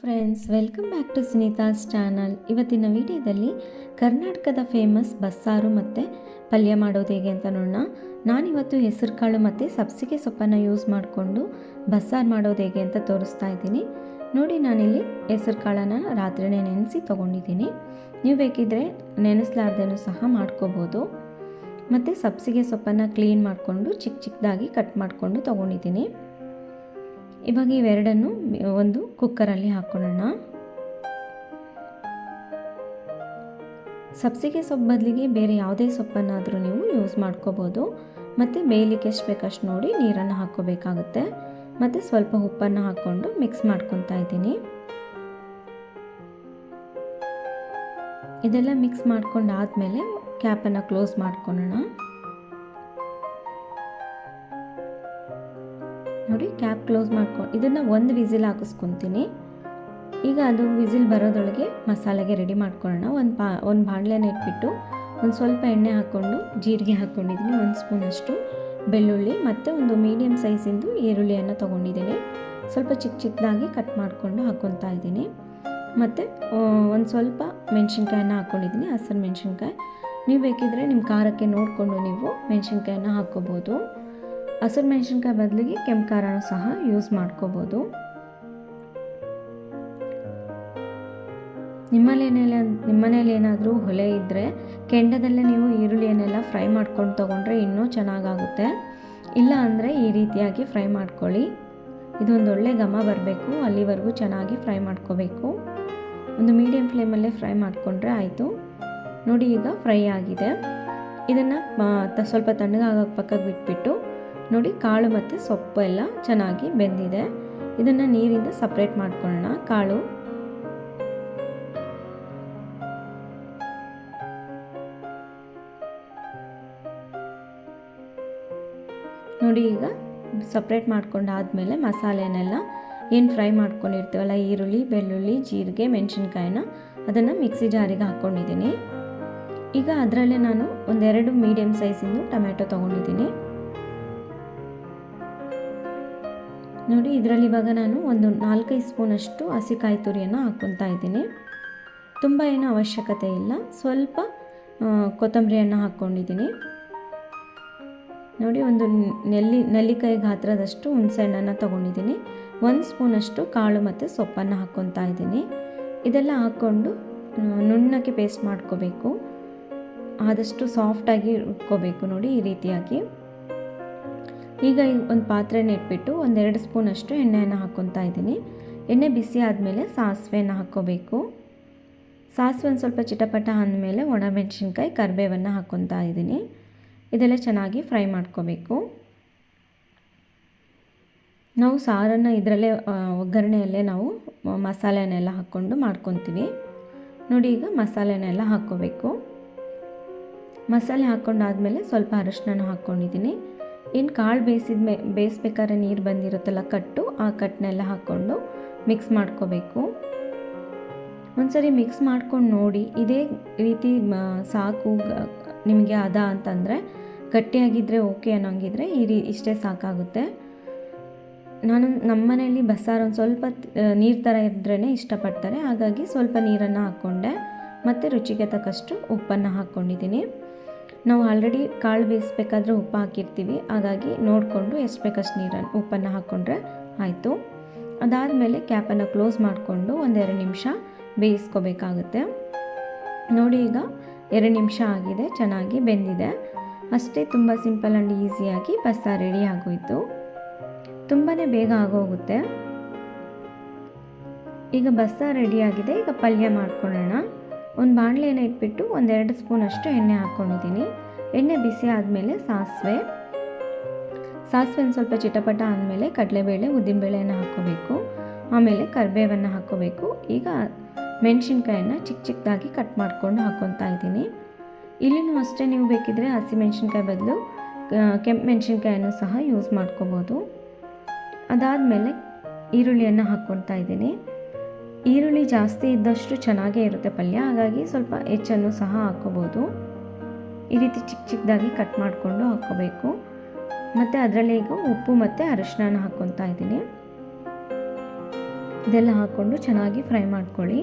Friends, welcome back to Sunita's channel. ಇವತ್ತಿನ ವಿಡಿಯೋದಲ್ಲಿ ಕರ್ನಾಟಕದ ಫೇಮಸ್ ಬಸ್ಸಾರು ಮತ್ತು ಪಲ್ಯ ಮಾಡೋದು ಹೇಗೆ ಅಂತ ನೋಡೋಣ. ನಾನಿವತ್ತು ಹೆಸರು ಕಾಳು ಮತ್ತು ಸಬ್ಸಿಗೆ ಸೊಪ್ಪನ್ನು ಯೂಸ್ ಮಾಡಿಕೊಂಡು ಬಸ್ಸಾರು ಮಾಡೋದು ಹೇಗೆ ಅಂತ ತೋರಿಸ್ತಾ ಇದ್ದೀನಿ. ನೋಡಿ, ನಾನಿಲ್ಲಿ ಹೆಸರು ಕಾಳನ್ನು ರಾತ್ರಿನೇ ನೆನೆಸಿ ತೊಗೊಂಡಿದ್ದೀನಿ. ನೀವು ಬೇಕಿದ್ದರೆ ನೆನೆಸ್ಲಾರ್ದೇನೂ ಸಹ ಮಾಡ್ಕೋಬೋದು. ಮತ್ತು ಸಬ್ಸಿಗೆ ಸೊಪ್ಪನ್ನು ಕ್ಲೀನ್ ಮಾಡಿಕೊಂಡು ಚಿಕ್ಕ ಚಿಕ್ಕದಾಗಿ ಕಟ್ ಮಾಡಿಕೊಂಡು ತೊಗೊಂಡಿದ್ದೀನಿ. ಇವಾಗ ಇವೆರಡನ್ನು ಒಂದು ಕುಕ್ಕರಲ್ಲಿ ಹಾಕ್ಕೊಳ್ಳೋಣ. ಸಬ್ಸಿಗೆ ಸೊಪ್ಪು ಬದಲಿಗೆ ಬೇರೆ ಯಾವುದೇ ಸೊಪ್ಪನ್ನಾದರೂ ನೀವು ಯೂಸ್ ಮಾಡ್ಕೋಬೋದು. ಮತ್ತು ಬೇಯಲಿಕ್ಕೆ ಎಷ್ಟು ಬೇಕಷ್ಟು ನೋಡಿ ನೀರನ್ನು ಹಾಕ್ಕೋಬೇಕಾಗುತ್ತೆ. ಮತ್ತು ಸ್ವಲ್ಪ ಉಪ್ಪನ್ನು ಹಾಕ್ಕೊಂಡು ಮಿಕ್ಸ್ ಮಾಡ್ಕೊತಾ ಇದ್ದೀನಿ. ಇದೆಲ್ಲ ಮಿಕ್ಸ್ ಮಾಡ್ಕೊಂಡಾದಮೇಲೆ ಕ್ಯಾಪನ್ನು ಕ್ಲೋಸ್ ಮಾಡ್ಕೊಳ್ಳೋಣ. ನೋಡಿ, ಕ್ಯಾಪ್ ಕ್ಲೋಸ್ ಮಾಡ್ಕೊಂಡು ಇದನ್ನು ಒಂದು ವಿಸಿಲ್ ಹಾಕಿಸ್ಕೊತೀನಿ. ಈಗ ಅದು ವಿಸಿಲ್ ಬರೋದೊಳಗೆ ಮಸಾಲೆಗೆ ರೆಡಿ ಮಾಡ್ಕೊಳ್ಳೋಣ. ಒಂದು ಬಾಣಲೆನ ಇಟ್ಬಿಟ್ಟು ಒಂದು ಸ್ವಲ್ಪ ಎಣ್ಣೆ ಹಾಕ್ಕೊಂಡು ಜೀರಿಗೆ ಹಾಕ್ಕೊಂಡಿದ್ದೀನಿ, 1 ಸ್ಪೂನಷ್ಟು ಬೆಳ್ಳುಳ್ಳಿ ಮತ್ತು ಒಂದು ಮೀಡಿಯಮ್ ಸೈಜಿಂದು ಈರುಳ್ಳಿಯನ್ನು ತೊಗೊಂಡಿದ್ದೀನಿ. ಸ್ವಲ್ಪ ಚಿಕ್ಕ ಚಿಕ್ಕದಾಗಿ ಕಟ್ ಮಾಡಿಕೊಂಡು ಹಾಕ್ಕೊತಾ ಇದ್ದೀನಿ. ಮತ್ತು ಒಂದು ಸ್ವಲ್ಪ ಮೆಣಸಿನ್ಕಾಯನ್ನು ಹಾಕ್ಕೊಂಡಿದ್ದೀನಿ, ಹಸಿರು ಮೆಣಸಿನ್ಕಾಯಿ. ನೀವು ಬೇಕಿದ್ದರೆ ನಿಮ್ಮ ಖಾರಕ್ಕೆ ನೋಡಿಕೊಂಡು ನೀವು ಮೆಣಸಿನ್ಕಾಯನ್ನು ಹಾಕ್ಕೋಬೋದು. ಹಸಿರು ಮೆಣಸಿನ್ಕಾಯಿ ಬದಲಿಗೆ ಕೆಂಪು ಖಾರನೂ ಸಹ ಯೂಸ್ ಮಾಡ್ಕೋಬೋದು. ನಿಮ್ಮನೇಲಿ ಏನಾದರೂ ಒಲೆ ಇದ್ದರೆ ಕೆಂಡದಲ್ಲೇ ನೀವು ಈರುಳ್ಳಿಯನ್ನೆಲ್ಲ ಫ್ರೈ ಮಾಡ್ಕೊಂಡು ತೊಗೊಂಡ್ರೆ ಇನ್ನೂ ಚೆನ್ನಾಗಾಗುತ್ತೆ. ಇಲ್ಲ ಅಂದರೆ ಈ ರೀತಿಯಾಗಿ ಫ್ರೈ ಮಾಡ್ಕೊಳ್ಳಿ. ಇದೊಂದು ಒಳ್ಳೆ ಘಮ ಬರಬೇಕು, ಅಲ್ಲಿವರೆಗೂ ಚೆನ್ನಾಗಿ ಫ್ರೈ ಮಾಡ್ಕೋಬೇಕು. ಒಂದು ಮೀಡಿಯಮ್ ಫ್ಲೇಮಲ್ಲೇ ಫ್ರೈ ಮಾಡಿಕೊಂಡ್ರೆ ಆಯಿತು. ನೋಡಿ, ಈಗ ಫ್ರೈ ಆಗಿದೆ. ಇದನ್ನು ಸ್ವಲ್ಪ ತಣ್ಣಗಾಗೋಕ್ಕೆ ಪಕ್ಕಕ್ಕೆ ಬಿಟ್ಬಿಟ್ಟು ನೋಡಿ, ಕಾಳು ಮತ್ತು ಸೊಪ್ಪು ಎಲ್ಲ ಚೆನ್ನಾಗಿ ಬೆಂದಿದೆ. ಇದನ್ನು ನೀರಿಂದ ಸಪ್ರೇಟ್ ಮಾಡ್ಕೊಳ್ಳೋಣ. ಕಾಳು ನೋಡಿ, ಈಗ ಸಪ್ರೇಟ್ ಮಾಡ್ಕೊಂಡಾದಮೇಲೆ ಮಸಾಲೆನೆಲ್ಲ ಏನು ಫ್ರೈ ಮಾಡ್ಕೊಂಡಿರ್ತೀವಲ್ಲ, ಈರುಳ್ಳಿ, ಬೆಳ್ಳುಳ್ಳಿ, ಜೀರಿಗೆ, ಮೆಣಸಿನ್ಕಾಯಿನ ಅದನ್ನು ಮಿಕ್ಸಿ ಜಾರಿಗೆ ಹಾಕ್ಕೊಂಡಿದ್ದೀನಿ. ಈಗ ಅದರಲ್ಲೇ ನಾನು ಒಂದೆರಡು ಮೀಡಿಯಮ್ ಸೈಜಿಂದು ಟೊಮೆಟೊ ತೊಗೊಂಡಿದ್ದೀನಿ. ನೋಡಿ, ಇದರಲ್ಲಿ ಇವಾಗ ನಾನು ಒಂದು 4-5 ಸ್ಪೂನಷ್ಟು ಹಸಿಕಾಯಿ ತುರಿಯನ್ನು ಹಾಕ್ಕೊತಾ ಇದ್ದೀನಿ. ತುಂಬ ಏನೂ ಅವಶ್ಯಕತೆ ಇಲ್ಲ. ಸ್ವಲ್ಪ ಕೊತ್ತಂಬರಿಯನ್ನು ಹಾಕ್ಕೊಂಡಿದ್ದೀನಿ. ನೋಡಿ, ಒಂದು ನೆಲ್ಲಿಕಾಯಿ ಗಾತ್ರದಷ್ಟು ಹುಣಸೆಹಣ್ಣನ್ನು ತೊಗೊಂಡಿದ್ದೀನಿ. 1 ಸ್ಪೂನಷ್ಟು ಕಾಳು ಮತ್ತು ಸೊಪ್ಪನ್ನು ಹಾಕ್ಕೊತಾ ಇದ್ದೀನಿ. ಇದೆಲ್ಲ ಹಾಕ್ಕೊಂಡು ನುಣ್ಣಗೆ ಪೇಸ್ಟ್ ಮಾಡ್ಕೋಬೇಕು. ಆದಷ್ಟು ಸಾಫ್ಟಾಗಿ ರುಬ್ಕೋಬೇಕು. ನೋಡಿ, ಈ ರೀತಿಯಾಗಿ. ಈಗ ಒಂದು ಪಾತ್ರೆನ ಇಟ್ಬಿಟ್ಟು 1-2 ಸ್ಪೂನಷ್ಟು ಎಣ್ಣೆಯನ್ನು ಹಾಕ್ಕೊತಾ ಇದ್ದೀನಿ. ಎಣ್ಣೆ ಬಿಸಿ ಆದಮೇಲೆ ಸಾಸಿವೆಯನ್ನು ಹಾಕ್ಕೋಬೇಕು. ಸಾಸಿವೆ ಒಂದು ಸ್ವಲ್ಪ ಚಿಟಪಟ ಅಂದಮೇಲೆ ಒಣಮೆಣಸಿನ್ಕಾಯಿ, ಕರಿಬೇವನ್ನು ಹಾಕ್ಕೊತಾ ಇದ್ದೀನಿ. ಇದೆಲ್ಲ ಚೆನ್ನಾಗಿ ಫ್ರೈ ಮಾಡ್ಕೋಬೇಕು. ನಾವು ಸಾರನ್ನು ಇದರಲ್ಲೇ ಒಗ್ಗರಣೆಯಲ್ಲೇ ನಾವು ಮಸಾಲೆನೆಲ್ಲ ಹಾಕ್ಕೊಂಡು ಮಾಡ್ಕೊತೀವಿ. ನೋಡಿ, ಈಗ ಮಸಾಲೆನೆಲ್ಲ ಹಾಕ್ಕೋಬೇಕು. ಮಸಾಲೆ ಹಾಕ್ಕೊಂಡಾದಮೇಲೆ ಸ್ವಲ್ಪ ಅರಿಶಿನ ಹಾಕ್ಕೊಂಡಿದ್ದೀನಿ. ಏನು ಕಾಳು ಬೇಯಿಸ್ಬೇಕಾದ್ರೆ ನೀರು ಬಂದಿರುತ್ತಲ್ಲ ಕಟ್ಟು, ಆ ಕಟ್ಟನ್ನೆಲ್ಲ ಹಾಕ್ಕೊಂಡು ಮಿಕ್ಸ್ ಮಾಡ್ಕೋಬೇಕು. ಒಂದ್ಸರಿ ಮಿಕ್ಸ್ ಮಾಡ್ಕೊಂಡು ನೋಡಿ, ಇದೇ ರೀತಿ ಸಾಕು ನಿಮಗೆ ಅಂತಂದರೆ, ಗಟ್ಟಿಯಾಗಿದ್ದರೆ ಓಕೆ ಅನ್ನೋಂಗಿದ್ರೆ ಇಷ್ಟೇ ಸಾಕಾಗುತ್ತೆ. ನಮ್ಮ ಮನೆಯಲ್ಲಿ ಬಸ್ಸಾರು ಒಂದು ಸ್ವಲ್ಪ ನೀರು ಥರ ಇದ್ರೇ ಇಷ್ಟಪಡ್ತಾರೆ. ಹಾಗಾಗಿ ಸ್ವಲ್ಪ ನೀರನ್ನು ಹಾಕ್ಕೊಂಡೆ. ಮತ್ತು ರುಚಿಗೆ ತಕ್ಕಷ್ಟು ಉಪ್ಪನ್ನು ಹಾಕ್ಕೊಂಡಿದ್ದೀನಿ. ನಾವು ಆಲ್ರೆಡಿ ಕಾಳು ಬೇಯಿಸ್ಬೇಕಾದ್ರೆ ಉಪ್ಪು ಹಾಕಿರ್ತೀವಿ. ಹಾಗಾಗಿ ನೋಡಿಕೊಂಡು ಎಷ್ಟು ಬೇಕಷ್ಟು ಉಪ್ಪನ್ನು ಹಾಕ್ಕೊಂಡ್ರೆ ಆಯಿತು. ಅದಾದಮೇಲೆ ಕ್ಯಾಪನ್ನು ಕ್ಲೋಸ್ ಮಾಡಿಕೊಂಡು 1-2 ನಿಮಿಷ ಬೇಯಿಸ್ಕೋಬೇಕಾಗುತ್ತೆ. ನೋಡಿ, ಈಗ 2 ನಿಮಿಷ ಆಗಿದೆ, ಚೆನ್ನಾಗಿ ಬೆಂದಿದೆ. ಅಷ್ಟೇ, ತುಂಬ ಸಿಂಪಲ್ ಆ್ಯಂಡ್ ಈಸಿಯಾಗಿ ಬಸ್ಸಾರು ರೆಡಿ ಆಗೋಯಿತು. ತುಂಬಾ ಬೇಗ ಆಗೋಗುತ್ತೆ. ಈಗ ಬಸ್ಸಾರು ರೆಡಿಯಾಗಿದೆ. ಈಗ ಪಲ್ಯ ಮಾಡ್ಕೊಳ್ಳೋಣ. ಒಂದು ಬಾಣಲೆನ ಇಟ್ಬಿಟ್ಟು 1-2 ಸ್ಪೂನಷ್ಟು ಎಣ್ಣೆ ಹಾಕ್ಕೊಂಡಿದ್ದೀನಿ. ಎಣ್ಣೆ ಬಿಸಿ ಆದಮೇಲೆ ಸಾಸಿವೆ ಒಂದು ಸ್ವಲ್ಪ ಚಿಟಪಟ ಆದಮೇಲೆ ಕಡಲೆಬೇಳೆ, ಉದ್ದಿನಬೇಳೆಯನ್ನು ಹಾಕ್ಕೋಬೇಕು. ಆಮೇಲೆ ಕರಿಬೇವನ್ನು ಹಾಕ್ಕೋಬೇಕು. ಈಗ ಮೆಣಸಿನ್ಕಾಯನ್ನು ಚಿಕ್ಕ ಚಿಕ್ಕದಾಗಿ ಕಟ್ ಮಾಡಿಕೊಂಡು ಹಾಕ್ಕೊತಾ ಇದ್ದೀನಿ. ಇಲ್ಲಿನೂ ಅಷ್ಟೇ, ನೀವು ಬೇಕಿದ್ದರೆ ಹಸಿಮೆಣಸಿನ್ಕಾಯಿ ಬದಲು ಕೆಂಪು ಮೆಣಸಿನ್ಕಾಯನ್ನು ಸಹ ಯೂಸ್ ಮಾಡ್ಕೋಬೋದು. ಅದಾದಮೇಲೆ ಈರುಳ್ಳಿಯನ್ನು ಹಾಕ್ಕೊತಾ ಇದ್ದೀನಿ. ಈರುಳ್ಳಿ ಜಾಸ್ತಿ ಇದ್ದಷ್ಟು ಚೆನ್ನಾಗೇ ಇರುತ್ತೆ ಪಲ್ಯ, ಹಾಗಾಗಿ ಸ್ವಲ್ಪ ಹೆಚ್ಚನ್ನು ಸಹ ಹಾಕ್ಕೋಬೋದು. ಈ ರೀತಿ ಚಿಕ್ಕ ಚಿಕ್ಕದಾಗಿ ಕಟ್ ಮಾಡಿಕೊಂಡು ಹಾಕ್ಕೋಬೇಕು. ಮತ್ತು ಅದರಲ್ಲಿ ಈಗ ಉಪ್ಪು ಮತ್ತು ಅರಿಶಿನ ಹಾಕ್ಕೊತಾ ಇದ್ದೀನಿ. ಇದೆಲ್ಲ ಹಾಕ್ಕೊಂಡು ಚೆನ್ನಾಗಿ ಫ್ರೈ ಮಾಡ್ಕೊಳ್ಳಿ.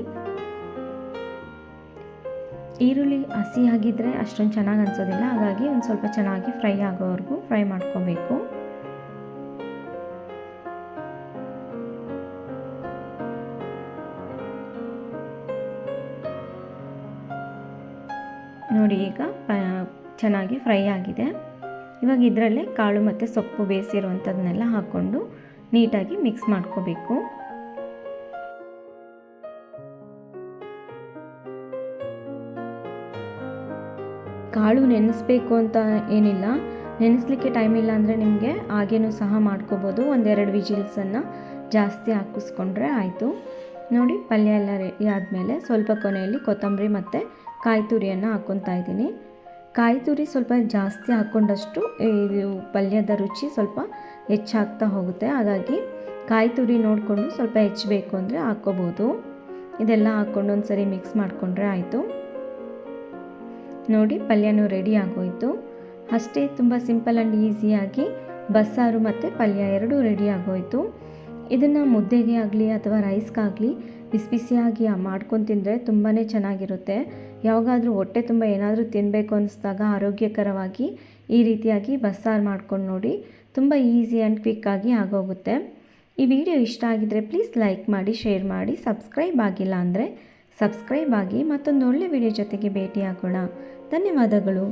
ಈರುಳ್ಳಿ ಹಸಿಯಾಗಿದ್ದರೆ ಅಷ್ಟೊಂದು ಚೆನ್ನಾಗಿ ಅನಿಸೋದಿಲ್ಲ, ಹಾಗಾಗಿ ಒಂದು ಸ್ವಲ್ಪ ಚೆನ್ನಾಗಿ ಫ್ರೈ ಆಗೋವರೆಗೂ ಫ್ರೈ ಮಾಡ್ಕೋಬೇಕು. ನೋಡಿ ಈಗ ಚೆನ್ನಾಗಿ ಫ್ರೈ ಆಗಿದೆ. ಇವಾಗ ಇದರಲ್ಲೇ ಕಾಳು ಮತ್ತು ಸೊಪ್ಪು ಬೇಯಿಸಿರುವಂಥದ್ದನ್ನೆಲ್ಲ ಹಾಕ್ಕೊಂಡು ನೀಟಾಗಿ ಮಿಕ್ಸ್ ಮಾಡ್ಕೋಬೇಕು. ಕಾಳು ನೆನೆಸ್ಬೇಕು ಅಂತ ಏನಿಲ್ಲ, ನೆನೆಸ್ಲಿಕ್ಕೆ ಟೈಮ್ ಇಲ್ಲ ಅಂದರೆ ನಿಮಗೆ ಹಾಗೇನೂ ಸಹ ಮಾಡ್ಕೋಬೋದು. ಒಂದೆರಡು ವಿಜಿಲ್ಸನ್ನು ಜಾಸ್ತಿ ಹಾಕಿಸ್ಕೊಂಡ್ರೆ ಆಯಿತು. ನೋಡಿ ಪಲ್ಯ ಎಲ್ಲ ರೆಡಿ ಆದಮೇಲೆ ಸ್ವಲ್ಪ ಕೊನೆಯಲ್ಲಿ ಕೊತ್ತಂಬರಿ ಮತ್ತು ಕಾಯಿ ತುರಿಯನ್ನು ಹಾಕ್ಕೊತಾ ಇದ್ದೀನಿ. ಕಾಯಿ ತುರಿ ಸ್ವಲ್ಪ ಜಾಸ್ತಿ ಹಾಕ್ಕೊಂಡಷ್ಟು ಇದು ಪಲ್ಯದ ರುಚಿ ಸ್ವಲ್ಪ ಹೆಚ್ಚಾಗ್ತಾ ಹೋಗುತ್ತೆ, ಹಾಗಾಗಿ ಕಾಯಿ ತುರಿ ನೋಡಿಕೊಂಡು ಸ್ವಲ್ಪ ಹೆಚ್ಚಬೇಕು ಅಂದರೆ ಹಾಕ್ಕೋಬೋದು. ಇದೆಲ್ಲ ಹಾಕ್ಕೊಂಡು ಒಂದು ಸರಿ ಮಿಕ್ಸ್ ಮಾಡಿಕೊಂಡ್ರೆ ಆಯಿತು. ನೋಡಿ ಪಲ್ಯನೂ ರೆಡಿ ಆಗೋಯಿತು. ಅಷ್ಟೇ, ತುಂಬ ಸಿಂಪಲ್ ಆ್ಯಂಡ್ ಈಸಿಯಾಗಿ ಬಸ್ಸಾರು ಮತ್ತು ಪಲ್ಯ ಎರಡೂ ರೆಡಿ ಆಗೋಯಿತು. ಇದನ್ನು ಮುದ್ದೆಗೆ ಆಗಲಿ ಅಥವಾ ರೈಸ್ಗಾಗಲಿ ಬಿಸಿ ಬಿಸಿಯಾಗಿ ಮಾಡ್ಕೊಂಡು ತಿಂದರೆ ತುಂಬಾ ಚೆನ್ನಾಗಿರುತ್ತೆ. ಯಾವಾಗಾದರೂ ಹೊಟ್ಟೆ ತುಂಬ ಏನಾದರೂ ತಿನ್ನಬೇಕು ಅನ್ನಿಸ್ದಾಗ ಆರೋಗ್ಯಕರವಾಗಿ ಈ ರೀತಿಯಾಗಿ ಬಸ್ಸಾರು ಮಾಡ್ಕೊಂಡು ನೋಡಿ, ತುಂಬ ಈಸಿ ಆ್ಯಂಡ್ ಕ್ವಿಕ್ಕಾಗಿ ಆಗೋಗುತ್ತೆ. ಈ ವಿಡಿಯೋ ಇಷ್ಟ ಆಗಿದ್ದರೆ ಪ್ಲೀಸ್ ಲೈಕ್ ಮಾಡಿ, ಶೇರ್ ಮಾಡಿ, ಸಬ್ಸ್ಕ್ರೈಬ್ ಆಗಿಲ್ಲ ಅಂದರೆ ಸಬ್ಸ್ಕ್ರೈಬ್ ಆಗಿ. ಮತ್ತೊಂದು ಒಳ್ಳೆ ವಿಡಿಯೋ ಜೊತೆಗೆ ಭೇಟಿಯಾಗೋಣ. ಧನ್ಯವಾದಗಳು.